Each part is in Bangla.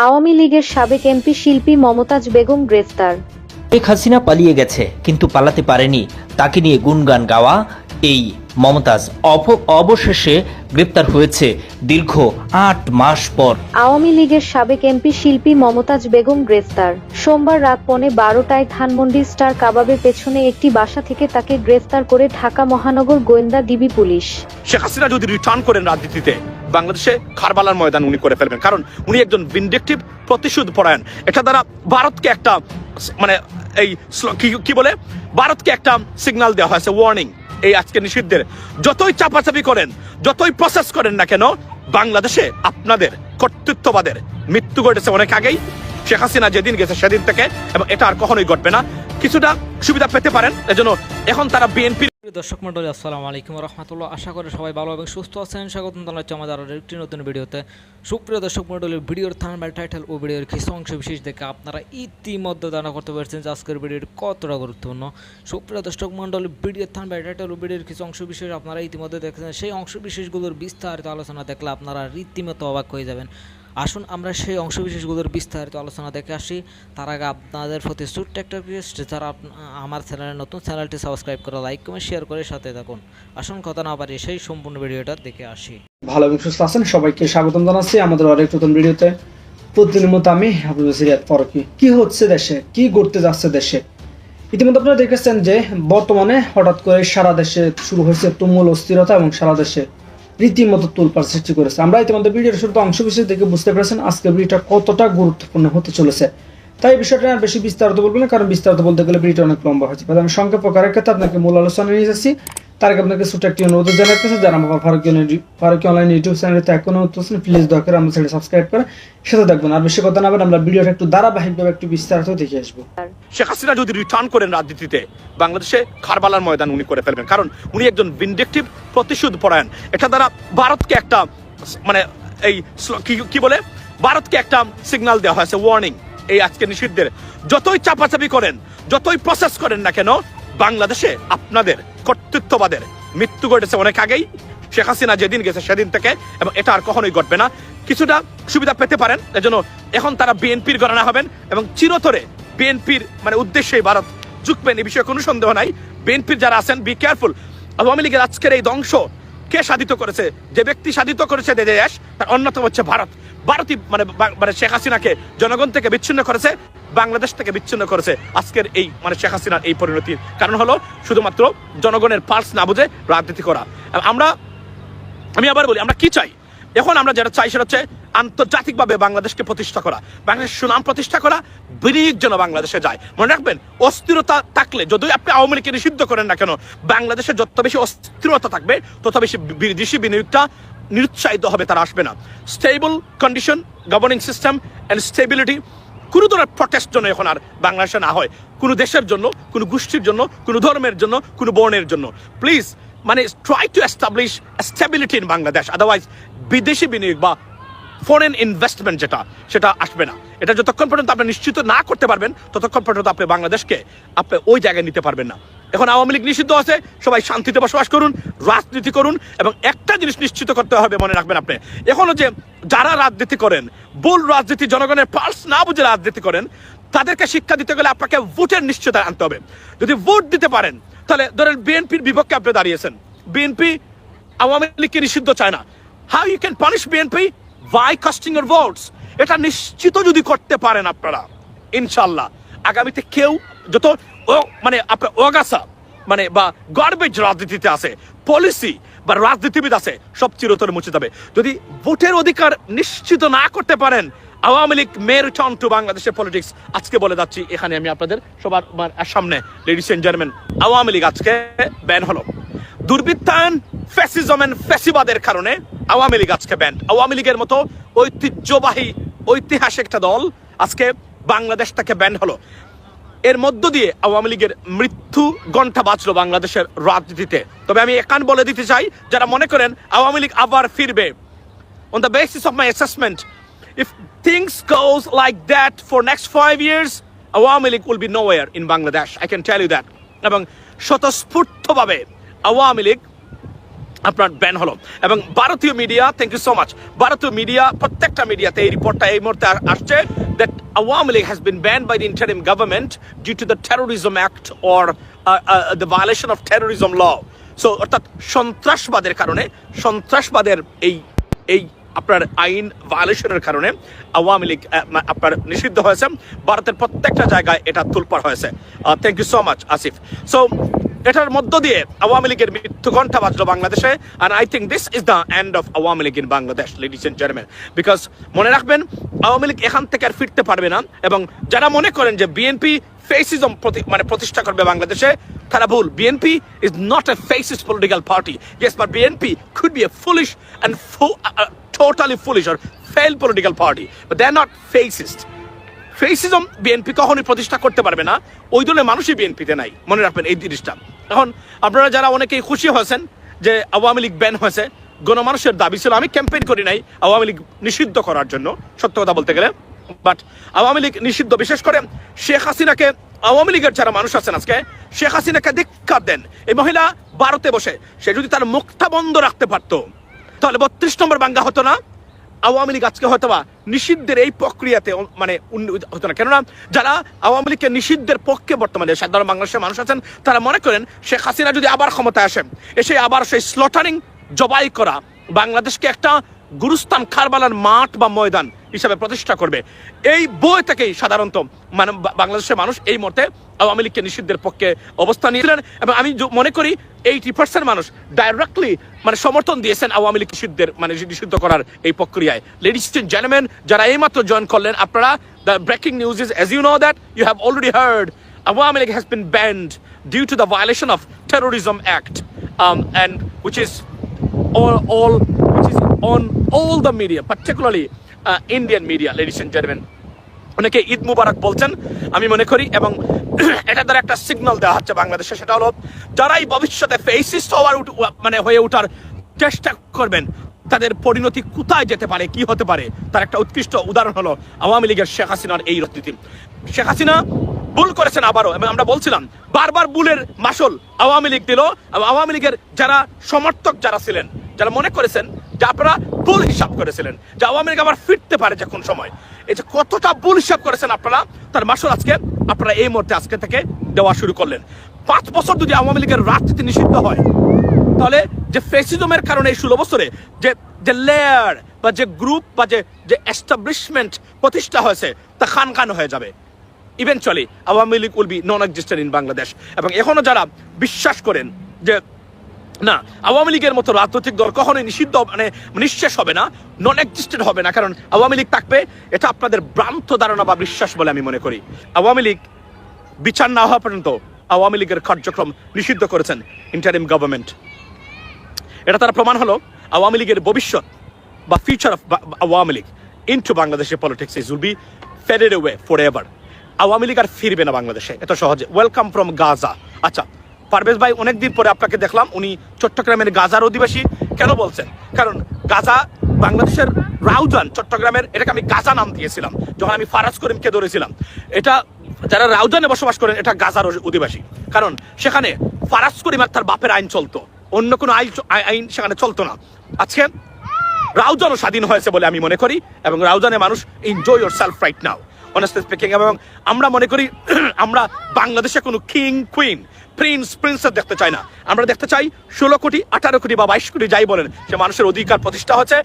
আওয়ামী লীগের সাবেক এমপি শিল্পী মমতাজ বেগম গ্রেফতার। শেখ হাসিনা পালিয়ে গেছে কিন্তু পালাতে পারেনি, তাকে নিয়ে গুণগান গাওয়া এই মমতাজ অবশেষে গ্রেপ্তার হয়েছে দীর্ঘ ৮ মাস পর। আওয়ামী লীগের সাবেক এমপি শিল্পী মমতাজ বেগম গ্রেফতার। সোমবার রাত 12:15টায় ধানমন্ডি স্টার কাবাবের পেছনে একটি বাসা থেকে তাকে গ্রেফতার করে ঢাকা মহানগর গোয়েন্দা ডিবি পুলিশ। শেখ হাসিনা যদি রিটার্ন করেন রাজনীতিতে, বাংলাদেশে কারবালার ময়দান উনি করে ফেলবেন, কারণ উনি একজন ভিনডিকটিভ, প্রতিশোধ পরায়ণ। এটা দ্বারা ভারতকে একটা মানে এই কি বলে ভারতকে একটা সিগন্যাল দেওয়া হয়েছে, ওয়ার্নিং। এই আজকে নিষিদ্ধের যতই চাপাচাপি করেন, যতই প্রসেস করেন না কেন, বাংলাদেশে আপনাদের কর্তৃত্ববাদের মৃত্যু ঘটেছে অনেক আগেই। শেখ হাসিনা যেদিন গেছে সেদিন থেকে, এবং এটা আর কখনোই ঘটবে না। কিছুটা সুবিধা পেতে পারেন, এজন্য এখন তারা বিএনপি। দর্শক মন্ডলী, আসসালামু আলাইকুম রহমতুল্লাহ। আশা করি সবাই ভালো এবং সুস্থ আছেন। স্বাগতম জানাচ্ছি আমাদের আরও একটি নতুন ভিডিওতে। সুপ্রিয় দর্শক মন্ডলী, ভিডিওর থাম্বনেল, টাইটেল ও ভিডিওর কিছু অংশ বিশেষ দেখে আপনারা ইতিমধ্যে ধারণা করতে পারছেন যে আজকের ভিডিওটি কতটা গুরুত্বপূর্ণ। সুপ্রিয় দর্শক মন্ডলী, ভিডিওর থাম্বনেল, টাইটেল ও ভিডিওর কিছু অংশ বিশেষ আপনারা ইতিমধ্যে দেখেছেন। সেই অংশ বিশেষগুলোর বিস্তারিত আলোচনা দেখলে আপনারা রীতিমতো অবাক হয়ে যাবেন। আসুন আমরা সেই অংশবিশেষগুলোর বিস্তারিত আলোচনা দেখে আসি। তার আগে আপনাদের প্রতি ছোট্ট একটা রিকোয়েস্ট, যারা আমার চ্যানেলে নতুন, চ্যানেলটি সাবস্ক্রাইব করে লাইক কমেন্ট শেয়ার করে সাথে থাকুন। আসুন কথা না পারি সেই সম্পূর্ণ ভিডিওটা দেখে আসি। ভালো এবং সুস্থ আছেন সবাইকে স্বাগতম জানাচ্ছি আমাদের আরেক নতুন ভিডিওতে। প্রতিদিনের মতো আমি আব্দুল সিরাত ফারুকী। কি হচ্ছে দেশে, কি ঘটতে যাচ্ছে দেশে? ইতিমধ্যে আপনারা দেখেছেন যে বর্তমানে হঠাৎ করে সারা দেশে শুরু হয়েছে তুমুল অস্থিরতা এবং সারা দেশে রীতিমতো তোলপাড় সৃষ্টি করেছে। আমরা ইতিমধ্যে ভিডিওর শুরুতে অংশ বিশেষ দেখে বুঝতে পেরেছেন আজকের ভিডিওটা কতটা গুরুত্বপূর্ণ হতে চলেছে। তাই এই বিষয়টা আর বেশি বিস্তারিত বলবো না, কারণ বিস্তারিত বলতে গেলে ভিডিওটা অনেক লম্বা হয়েছে। আমি সংক্ষেপ করার ক্ষেত্রে আপনাকে মূল আলোচনা নিয়ে যাচ্ছি। তার আগে আপনাকে ছোট একটি অনুরোধ জানাতেছে, যারা আমার ফারুকী অনলাইন ইউটিউব চ্যানেলতে এখনো হচ্ছেন, প্লিজ দয়া করে আমার চ্যানেল সাবস্ক্রাইব করে সাথে দেখবেন। আর বেশি কথা না বলে আমরা ভিডিওটা একটু ধারাবাহিকভাবে একটু বিস্তারিত দেখে আসবো। শেখ হাসিনা যদি রিটার্ন করেন রাজনীতিতে, বাংলাদেশে কারবালার ময়দান উনি করে ফেলবেন, কারণ উনি একজন ভিনডিকটিভ, প্রতিশোধ পরায়ণ। এটা দ্বারা ভারতকে একটা মানে এই কি বলে ভারতকে একটা সিগন্যাল দেওয়া হয়েছে, ওয়ার্নিং। এই আজকে নিষিদ্ধের যতই চাপাচাপি করেন, যতই প্রসেস করেন না কেন, বাংলাদেশে আপনাদের কর্তৃত্ববাদের মৃত্যু ঘটেছে অনেক আগেই। শেখ হাসিনা যেদিন গেছে সেদিন থেকে, এবং এটা আর কখনোই ঘটবে না। কিছুটা সুবিধা পেতে পারেন, এজন্য এখন তারা বিএনপির গণনা হবেন এবং চিরতরে বিএনপির মানে উদ্দেশ্যে ভারত ঝুঁকবেন, এই বিষয়ে কোনো সন্দেহ নাই। বিএনপির যারা আছেন, বি কেয়ারফুল। আওয়ামী লীগের আজকের এই ধ্বংস কে সাধিত করেছে? যে ব্যক্তি সাধিত করেছে দেশ, তার অন্যতম হচ্ছে ভারত। ভারতই মানে শেখ হাসিনাকে জনগণ থেকে বিচ্ছিন্ন করেছে, বাংলাদেশ থেকে বিচ্ছিন্ন করেছে। আজকের এই মানে শেখ হাসিনার এই পরিণতির কারণ হলো শুধুমাত্র জনগণের পালস না বুঝে রাজনীতি করা। আমি আবার বলি, আমরা কি চাই? এখন আমরা যেটা চাই সেটা হচ্ছে আন্তর্জাতিকভাবে বাংলাদেশকে প্রতিষ্ঠা করা, বাংলাদেশের সুনাম প্রতিষ্ঠা করা, বিনিয়োগ যেন বাংলাদেশে যায়। মনে রাখবেন, অস্থিরতা থাকলে, যদি আপনি আওয়ামী লীগকে নিষিদ্ধ করেন না কেন, বাংলাদেশে যত বেশি অস্থিরতা থাকবে তত বেশি বিদেশি বিনিয়োগটা নিরুৎসাহিত হবে, তারা আসবে না। Stable condition, governing system and stability, কোনো ধরনের প্রটেস্ট যেন এখন আর বাংলাদেশে না হয়, কোনো দেশের জন্য, কোনো গোষ্ঠীর জন্য, কোনো ধর্মের জন্য, কোনো বর্ণের জন্য। প্লিজ মানে try to establish stability in Bangladesh, otherwise বিদেশি বিনিয়োগ বা ফরেন ইনভেস্টমেন্ট সেটা আসবে না। এটা যতক্ষণ পর্যন্ত আপনি নিশ্চিত না করতে পারবেন, ততক্ষণ পর্যন্ত আপনি বাংলাদেশকে আপনি ওই জায়গায় নিতে পারবেন না। এখন আওয়ামী লীগ নিষিদ্ধ আছে, সবাই শান্তিতে বসবাস করুন, রাজনীতি করুন, এবং একটা জিনিস নিশ্চিত করতে হবে, মনে রাখবেন আপনি, এখনো যে যারা রাজনীতি করেন, ভুল রাজনীতি, জনগণের পালস না বুঝে রাজনীতি করেন, তাদেরকে শিক্ষা দিতে গেলে আপনাকে ভোটের নিশ্চয়তা আনতে হবে। যদি ভোট দিতে পারেন, তাহলে ধরেন বিএনপির বিপক্ষে আপনি দাঁড়িয়েছেন, বিএনপি আওয়ামী লীগকে নিষিদ্ধ চায় না, how you can punish BNP? By casting your votes. এটা নিশ্চিত যদি করতে পারেন আপনারা, ইনশাল্লাহ আগামীতে কেউ যত মানে আপনার অগাছা মানে বা গার্বেজ রাজনীতিতে আছে, পলিসি বা রাজনীতিবিদ আছে, সব চিরতরে মুছে যাবে। যদি ভোটের অধিকার নিশ্চিত না করতে পারেন, Awami League may return to বাংলাদেশের পলিটিক্স। আজকে বলে যাচ্ছি এখানে আমি আপনাদের সবার সামনে, ladies and gentleman, Awami League আজকে ব্যান হলো। দুর্বৃত্তায়ন, ফ্যাসিজম এন্ড ফ্যাসিবাদের কারণে আওয়ামী লীগ আজকে ব্যান। আওয়ামী লীগের মতো ঐতিহ্যবাহী ঐতিহাসিক একটা দল আজকে বাংলাদেশ থেকে ব্যান হলো। এর মধ্য দিয়ে আওয়ামী লীগের মৃত্যু ঘণ্টা বাজলো বাংলাদেশের রাজনীতিতে। তবে আমি একান বলে দিতে চাই, যারা মনে করেন আওয়ামী লীগ আবার ফিরবে, on the basis of my assessment, if things goes like that for next 5 years, Awami League will be nowhere in Bangladesh, I can tell you that. এবং স্বতঃস্ফূর্তভাবে আওয়ামী লীগ আপনার ব্যান হলো। এবং ভারতীয় media, thank you so much, ভারতীয় মিডিয়া প্রত্যেকটা মিডিয়াতে এই রিপোর্টটা এই মুহূর্তে আসছে that Awami League has been banned by the interim government due to the terrorism act or the violation of terrorism law. So অর্থাৎ সন্ত্রাসবাদের কারণে, সন্ত্রাসবাদের এই আপনার আইন ভায়োলেশনের কারণে আওয়ামী লীগ আপনার নিষিদ্ধ হয়েছে। ভারতের প্রত্যেকটা জায়গায় এটা তোলপাড় হয়েছে। Thank you so much Asif. So এটার মধ্য দিয়ে আওয়ামী লীগের মৃত্যু ঘণ্টা বাজলো বাংলাদেশে। and I think this is the end of Awami League in Bangladesh, ladies and gentlemen, because মনে রাখবেন আওয়ামী লীগ এখান থেকে আর ফিরতে পারবে না। এবং যারা মনে করেন যে বিএনপি ফেসিজম প্রতিষ্ঠা করবে বাংলাদেশে, তারা ভুল। BNP is not a fascist political party. Yes, but BNP could be a foolish and totally foolish or failed political party, but they are not fascist. Fascism BNP কখনোই প্রতিষ্ঠা করতে পারবে না, ওই দলের মানুষই বিএনপিতে নাই, মনে রাখবেন এই জিনিসটা। এখন আপনারা যারা অনেকেই খুশি হয়েছেন যে আওয়ামী লীগ ব্যান হয়েছে, গণমানুষের দাবি ছিল, আমি ক্যাম্পেইন করি নাই আওয়ামী লীগ নিষিদ্ধ করার জন্য, সত্য কথা বলতে গেলে, বাট আওয়ামী লীগ নিষিদ্ধ, বিশেষ করে শেখ হাসিনাকে, আওয়ামী লীগের যারা মানুষ আছেন আজকে শেখ হাসিনাকে ধিক্কার দেন। এই মহিলা ভারতে বসে সে যদি তার মুখটা বন্ধ রাখতে পারতো তাহলে 32 নম্বর বাঙ্গা হতো না, আওয়ামী লীগ আজকে হয়তো বা নিষিদ্ধের এই প্রক্রিয়াতে মানে হতো না। কেননা যারা আওয়ামী লীগকে নিষিদ্ধের পক্ষে বর্তমানে সাধারণ বাংলাদেশের মানুষ আছেন, তারা মনে করেন শেখ হাসিনা যদি আবার ক্ষমতায় আসেন, এসে আবার সেই স্লটারিং, জবাই করা বাংলাদেশকে একটা গুরুস্থান, কারবালার মাঠ বা ময়দান হিসাবে প্রতিষ্ঠা করবে। এই বই থেকেই সাধারণত মানে বাংলাদেশের মানুষ এই মুহূর্তে আওয়ামী লীগকে নিষিদ্ধের পক্ষে অবস্থান নিয়েছিলেন। এবং আমি মনে করি 80% মানুষ ডাইরেক্টলি মানে সমর্থন দিয়েছেন আওয়ামী লীগ নিষিদ্ধ করার এই প্রক্রিয়ায়। লেডিস এন্ড জেন্টলম্যান, যারা এইমাত্র জয়েন করলেন, আপনারা, the breaking news is, as you know that you have already heard, Awami League has been banned due to the violation of Terrorism Act, and which is on all the media, particularly Indian media, ladies and gentlemen. অনেকে ঈদ মুবারক বলছেন, আমি মনে করি, এবং এটা দ্বারা একটা সিগন্যাল দেওয়া হচ্ছে বাংলাদেশে, সেটা হলো যারাই ভবিষ্যতে ফেসিস্ট হয়ে ওঠার চেষ্টা করবেন, তাদের পরিণতি কোথায় যেতে পারে, কি হতে পারে, তার একটা উৎকৃষ্ট উদাহরণ হলো আওয়ামী লীগের শেখ হাসিনার এই রাজনীতি। শেখ হাসিনা ভুল করেছেন আবারও, এবং আমরা বলছিলাম বারবার ভুলের মাসুল আওয়ামী লীগ দিল। আওয়ামী লীগের যারা সমর্থক যারা ছিলেন, যারা মনে করেছেন যে আপনারা ভুল হিসাব করেছিলেন যে আওয়ামী লীগ আবার ফিরতে পারে যে কোন সময়, এই যে কতটা ভুল হিসাব করেছেন আপনারা, তার মাসুল আজকে আপনারা এই মুহূর্তে আজকে থেকে দেওয়া শুরু করলেন। 5 বছর যদি আওয়ামী লীগের রাজনীতি নিষিদ্ধ হয়, তাহলে যে ফেসিজমের কারণে এই 16 বছরে যে লেয়ার বা যে গ্রুপ বা যে এস্টাবলিশমেন্ট প্রতিষ্ঠা হয়েছে তা খান হয়ে যাবে। Eventually Awami League will be non existent in Bangladesh. এবং এখনো যারা বিশ্বাস করেন যে না আওয়ামী লীগের মতো রাজনৈতিক দল কখনোই নিষিদ্ধ নিঃশেষ হবে না, নন এক্সিস্টেন্ট হবে না, কারণ আওয়ামী লীগ থাকবে, এটা আপনাদের ভ্রান্ত ধারণা বা বিশ্বাস বলে আমি মনে করি। আওয়ামী লীগ বিচার না হওয়া পর্যন্ত আওয়ামী লীগের কার্যক্রম নিষিদ্ধ করেছেন ইন্টারিম গভর্নমেন্ট। এটা তার প্রমাণ হলো আওয়ামী লীগের ভবিষ্যৎ বা future of Awami League into বাংলাদেশের politics is will be faded away forever. Awami League আর ফিরবে না বাংলাদেশে এত সহজে। Welcome from Gaza. আচ্ছা, পারভেজ ভাই অনেকদিন পরে আপনাকে দেখলাম, উনি চট্টগ্রামের গাজার অধিবাসী। কেন বলছেন? কারণ গাজা বাংলাদেশের রাউজান, চট্টগ্রামের, এটাকে আমি গাজা নাম দিয়েছিলাম যখন আমি ফারাজ করিমকে ধরেছিলাম। এটা যারা রাউজানে বসবাস করেন এটা গাজার অধিবাসী, কারণ সেখানে ফারাজ করিম আর তার বাপের আইন চলতো, অন্য কোনো আইন সেখানে চলতো না। আজকে রাউজানও স্বাধীন হয়েছে বলে আমি মনে করি, এবং রাউজানের মানুষ enjoy your self right now, honestly speaking. এবং আমরা মনে করি আমরা বাংলাদেশে কোনো কিং, কুইন, প্রিন্সেস দেখতে চাই না। আমরা দেখতে চাই 16 কোটি, 18 কোটি বা 22 কোটি যাই বলেন, সে মানুষের অধিকার প্রতিষ্ঠা হয়েছে,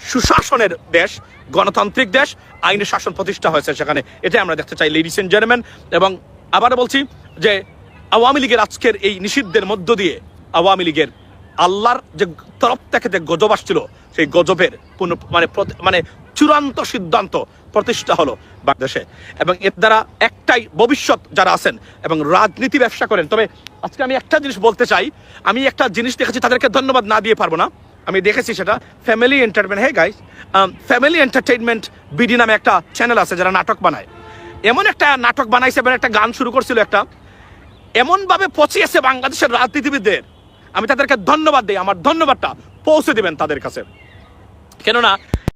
সুশাসনের দেশ, গণতান্ত্রিক দেশ, আইনের শাসন প্রতিষ্ঠা হয়েছে সেখানে, এটাই আমরা দেখতে চাই, লেডিস এন্ড জেন্টলম্যান। এবং আবারও বলছি যে আওয়ামী লীগের আজকের এই নিষিদ্ধের মধ্য দিয়ে আওয়ামী লীগের আল্লাহর যে তরফ থেকে যে গজব আসছিল, সেই গজবের মানে চূড়ান্ত সিদ্ধান্ত প্রতিষ্ঠা হলো বাংলাদেশে। এবং এর দ্বারা একটাই ভবিষ্যৎ যারা আছেন এবং রাজনীতি ব্যবসা করেন। তবে আজকে আমি একটা জিনিস বলতে চাই, আমি একটা জিনিস দেখেছি, তাদেরকে ধন্যবাদ না দিয়ে পারবো না, আমি দেখেছি সেটা family entertainment. Hey guys, family entertainment BD নামে একটা চ্যানেল আছে যারা নাটক বানায়। এমন একটা নাটক বানাইছে এবং একটা গান শুরু করছিল, একটা এমনভাবে পচিয়েছে বাংলাদেশের রাজনীতিবিদদের, আমি তাদেরকে ধন্যবাদ দিই, আমার ধন্যবাদটা পৌঁছে দিবেন তাদের কাছে। কেননা